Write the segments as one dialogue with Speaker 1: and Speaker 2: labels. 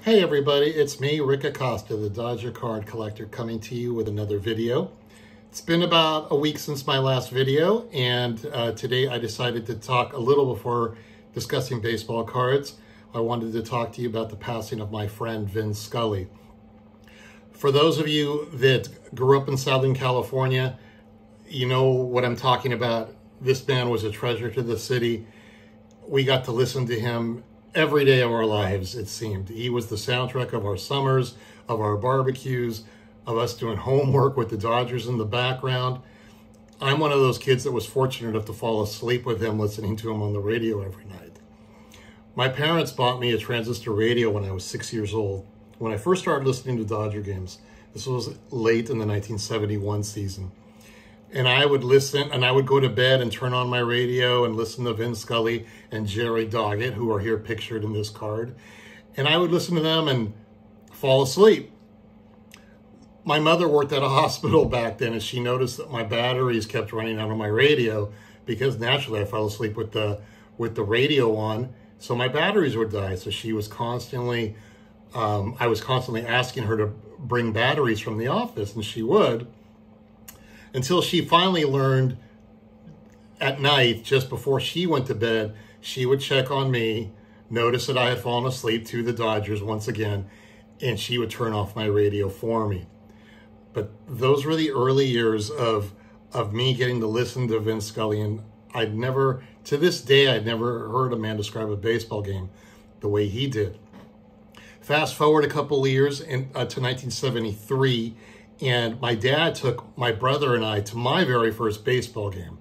Speaker 1: Hey everybody, it's me, Rick Acosta, the Dodger card collector, coming to you with another video. It's been about a week since my last video, and today I decided to talk a little before discussing baseball cards. I wanted to talk to you about the passing of my friend Vin Scully. For those of you that grew up in Southern California, you know what I'm talking about. This man was a treasure to the city. We got to listen to him every day of our lives, it seemed. He was the soundtrack of our summers, of our barbecues, of us doing homework with the Dodgers in the background. I'm one of those kids that was fortunate enough to fall asleep with him, listening to him on the radio every night. My parents bought me a transistor radio when I was 6 years old. When I first started listening to Dodger games, this was late in the 1971 season. And I would listen, and I would go to bed and turn on my radio and listen to Vin Scully and Jerry Doggett, who are here pictured in this card. And I would listen to them and fall asleep. My mother worked at a hospital back then, and she noticed that my batteries kept running out of my radio because naturally I fell asleep with the radio on. So my batteries would die. So she was constantly, I was constantly asking her to bring batteries from the office, and she would. Until she finally learned at night, just before she went to bed, she would check on me, notice that I had fallen asleep to the Dodgers once again, and she would turn off my radio for me. But those were the early years of me getting to listen to Vin Scully, and I'd never, to this day, I'd never heard a man describe a baseball game the way he did. Fast forward a couple of years to 1973, and my dad took my brother and I to my very first baseball game.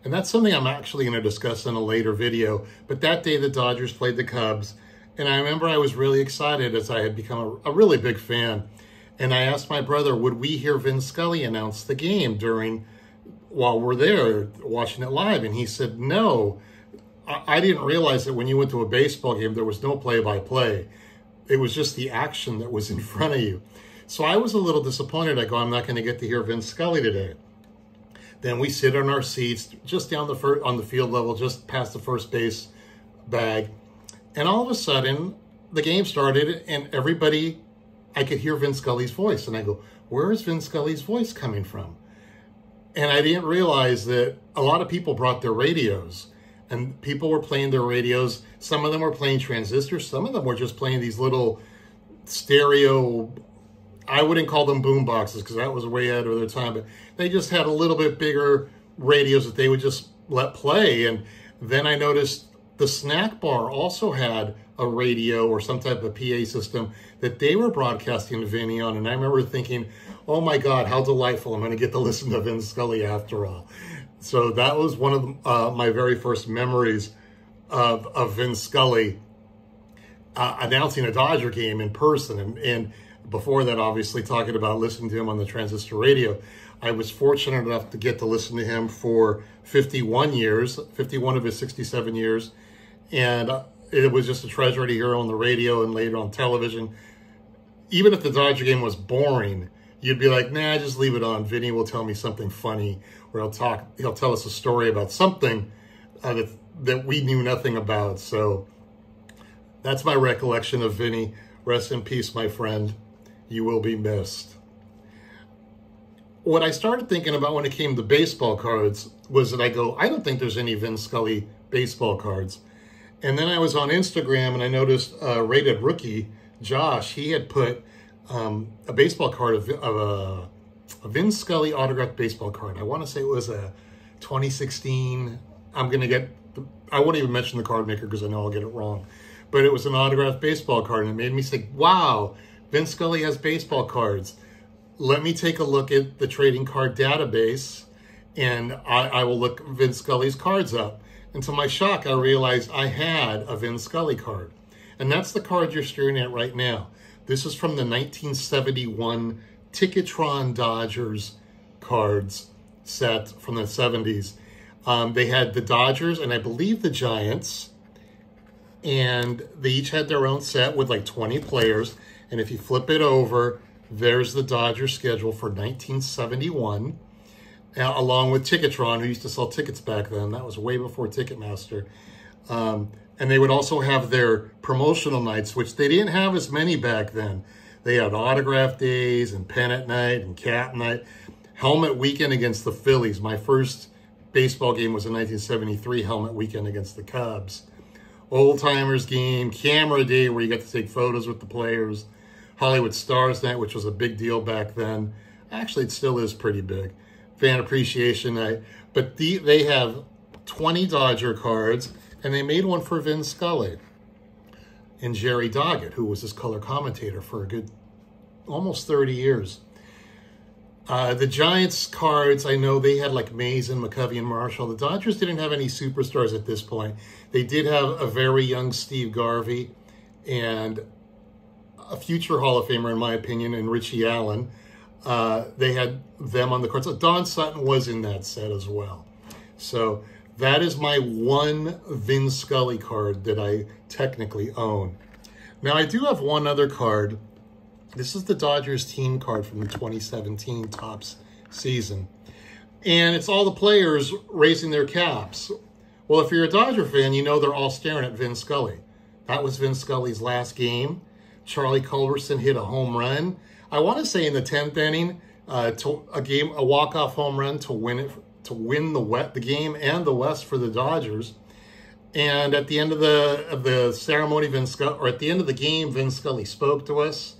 Speaker 1: And that's something I'm actually going to discuss in a later video. But that day the Dodgers played the Cubs. And I remember I was really excited as I had become a really big fan. And I asked my brother, would we hear Vin Scully announce the game while we're there watching it live? And he said, no. I didn't realize that when you went to a baseball game, there was no play-by-play. It was just the action that was in front of you. So I was a little disappointed. I go, I'm not going to get to hear Vin Scully today. Then we sit on our seats just down on the field level, just past the first base bag. And all of a sudden, the game started, and I could hear Vin Scully's voice. And I go, where is Vin Scully's voice coming from? And I didn't realize that a lot of people brought their radios. And people were playing their radios. Some of them were playing transistors. Some of them were just playing these little stereo, I wouldn't call them boom boxes because that was way ahead of their time, but they just had a little bit bigger radios that they would just let play. And then I noticed the snack bar also had a radio or some type of PA system that they were broadcasting Vinny on. And I remember thinking, oh my God, how delightful. I'm going to get to listen to Vin Scully after all. So that was one of my very first memories of Vin Scully announcing a Dodger game in person. And before that, obviously, talking about listening to him on the transistor radio, I was fortunate enough to get to listen to him for 51 years, 51 of his 67 years. And it was just a treasure to hear on the radio and later on television. Even if the Dodger game was boring, you'd be like, nah, just leave it on. Vinny will tell me something funny, or he'll tell us a story about something that we knew nothing about. So that's my recollection of Vinny. Rest in peace, my friend. You will be missed. What I started thinking about when it came to baseball cards was that I don't think there's any Vin Scully baseball cards. And then I was on Instagram and I noticed Rated Rookie, Josh, he had put a baseball card of a Vin Scully autographed baseball card. I want to say it was a 2016. I won't even mention the card maker because I know I'll get it wrong. But it was an autographed baseball card, and it made me think, wow, Vin Scully has baseball cards. Let me take a look at the trading card database, and I will look Vin Scully's cards up. And to my shock, I realized I had a Vin Scully card. And that's the card you're staring at right now. This is from the 1971 Ticketron Dodgers cards set from the 70s. They had the Dodgers and I believe the Giants, and they each had their own set with like 20 players. And if you flip it over, there's the Dodgers schedule for 1971, along with Ticketron, who used to sell tickets back then. That was way before Ticketmaster. And they would also have their promotional nights, which they didn't have as many back then. They had autograph days and pennant night and cap night. Helmet weekend against the Phillies. My first baseball game was in 1973, helmet weekend against the Cubs. Old Timers game, camera day where you got to take photos with the players. Hollywood Stars night, which was a big deal back then. Actually, it still is pretty big. Fan appreciation night. But they have 20 Dodger cards, and they made one for Vin Scully and Jerry Doggett, who was his color commentator for a good almost 30 years. The Giants cards, I know they had like Mays and McCovey and Marshall. The Dodgers didn't have any superstars at this point. They did have a very young Steve Garvey and a future Hall of Famer, in my opinion, and Richie Allen. They had them on the cards. Don Sutton was in that set as well. So that is my one Vin Scully card that I technically own. Now, I do have one other card. This is the Dodgers team card from the 2017 Topps season. And it's all the players raising their caps. Well, if you're a Dodger fan, you know they're all staring at Vin Scully. That was Vin Scully's last game. Charlie Culberson hit a home run. I want to say in the 10th inning, a walk-off home run to win the game and the West for the Dodgers. And at the end of the ceremony, at the end of the game, Vin Scully spoke to us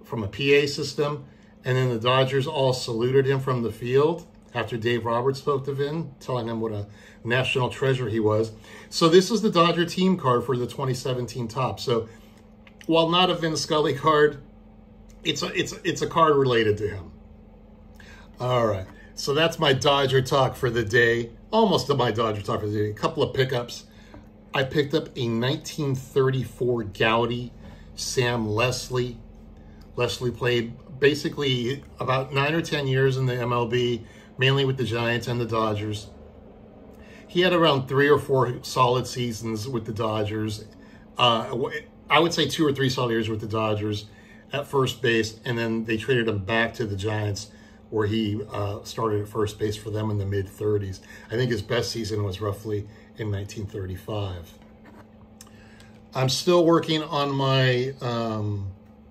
Speaker 1: from a PA system, and then the Dodgers all saluted him from the field after Dave Roberts spoke to Vin, telling him what a national treasure he was. So this is the Dodger team card for the 2017 Topps. So while not a Vin Scully card, it's a card related to him. All right, so that's my Dodger talk for the day. Almost my Dodger talk for the day. A couple of pickups. I picked up a 1934 Gowdy Sam Leslie. Leslie played basically about 9 or 10 years in the MLB, mainly with the Giants and the Dodgers. He had around 3 or 4 solid seasons with the Dodgers. I would say 2 or 3 solid years with the Dodgers at first base, and then they traded him back to the Giants, where he started at first base for them in the mid-30s. I think his best season was roughly in 1935. I'm still working on my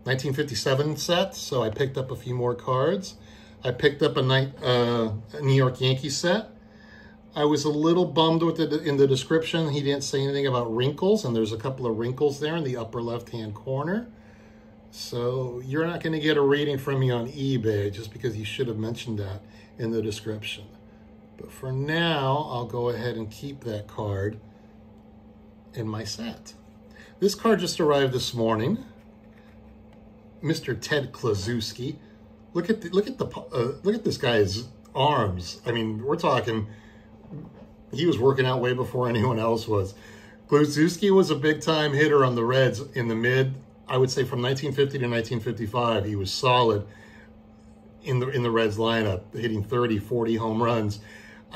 Speaker 1: 1957 set, so I picked up a few more cards. I picked up a New York Yankees set. I was a little bummed with it in the description. He didn't say anything about wrinkles, and there's a couple of wrinkles there in the upper left-hand corner. So you're not going to get a rating from me on eBay just because you should have mentioned that in the description. But for now, I'll go ahead and keep that card in my set. This card just arrived this morning. Mr. Ted Kluszewski. Look at this guy's arms. I mean, we're talking. He was working out way before anyone else was. Kluszewski was a big-time hitter on the Reds in the I would say from 1950 to 1955. He was solid in the Reds lineup, hitting 30, 40 home runs.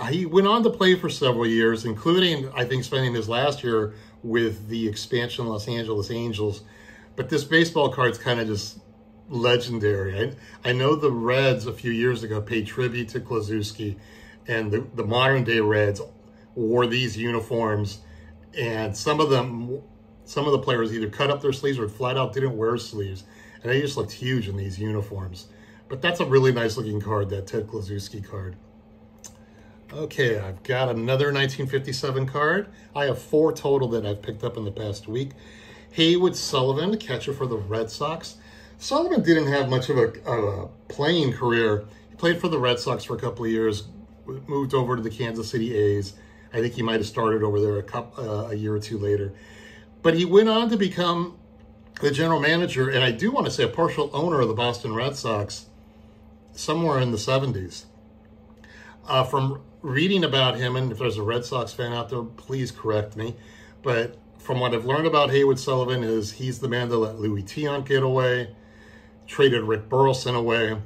Speaker 1: He went on to play for several years, including, I think, spending his last year with the expansion Los Angeles Angels. But this baseball card's kind of just legendary. I know the Reds a few years ago paid tribute to Kluszewski, and the modern-day Reds wore these uniforms, and some of the players either cut up their sleeves or flat out didn't wear sleeves, and they just looked huge in these uniforms. But that's a really nice-looking card, that Ted Kluszewski card. Okay, I've got another 1957 card. I have 4 total that I've picked up in the past week. Hayden Sullivan, catcher for the Red Sox. Sullivan didn't have much of a playing career. He played for the Red Sox for a couple of years, moved over to the Kansas City A's. I think he might have started over there a year or two later. But he went on to become the general manager, and I do want to say a partial owner of the Boston Red Sox somewhere in the 70s. From reading about him, and if there's a Red Sox fan out there, please correct me, but from what I've learned about Hayden Sullivan is he's the man that let Louis Tiant get away, traded Rick Burleson away,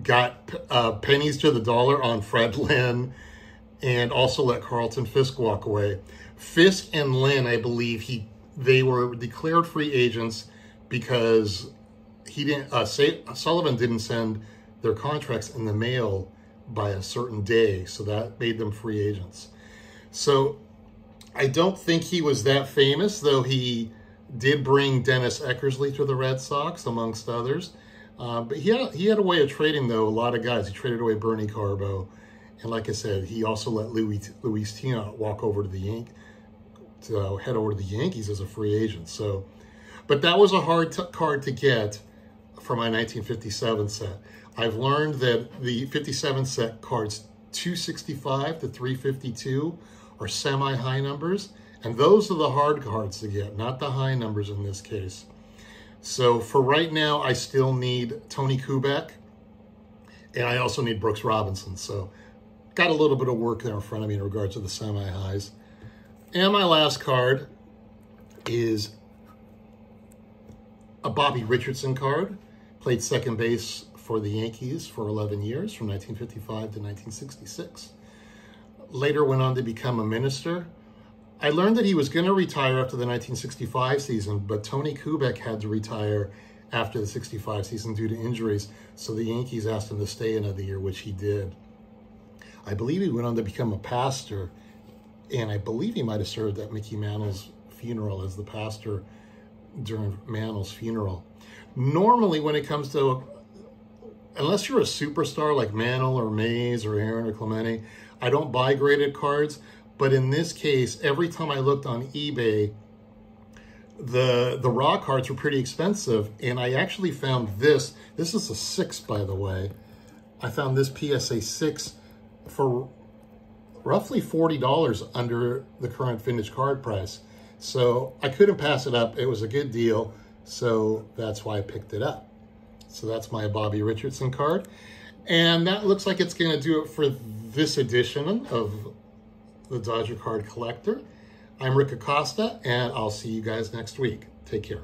Speaker 1: got pennies to the dollar on Fred Lynn, and also let Carlton Fisk walk away. Fisk and Lynn, I believe, they were declared free agents because Sullivan didn't send their contracts in the mail by a certain day, so that made them free agents. So I don't think he was that famous, though he did bring Dennis Eckersley to the Red Sox, amongst others. But he had a way of trading, though, a lot of guys. He traded away Bernie Carbo. And like I said, he also let Luis Tina walk over to the head over to the Yankees as a free agent. So, but that was a hard card to get for my 1957 set. I've learned that the 57 set cards 265 to 352 are semi-high numbers, and those are the hard cards to get, not the high numbers in this case. So for right now, I still need Tony Kubek, and I also need Brooks Robinson. So got a little bit of work there in front of me in regards to the semi-highs. And my last card is a Bobby Richardson card. Played second base for the Yankees for 11 years, from 1955 to 1966. Later went on to become a minister. I learned that he was going to retire after the 1965 season, but Tony Kubek had to retire after the 65 season due to injuries, so the Yankees asked him to stay another year, which he did. I believe he went on to become a pastor, and I believe he might have served at Mickey Mantle's funeral as the pastor during Mantle's funeral. Normally, when it comes to, unless you're a superstar like Mantle or Mays or Aaron or Clemente, I don't buy graded cards. But in this case, every time I looked on eBay, the raw cards were pretty expensive. And I actually found this. This is a 6, by the way. I found this PSA 6 for roughly $40 under the current vintage card price. So I couldn't pass it up. It was a good deal. So that's why I picked it up. So that's my Bobby Richardson card. And that looks like it's going to do it for this edition of the Dodger Card Collector. I'm Rick Acosta, and I'll see you guys next week. Take care.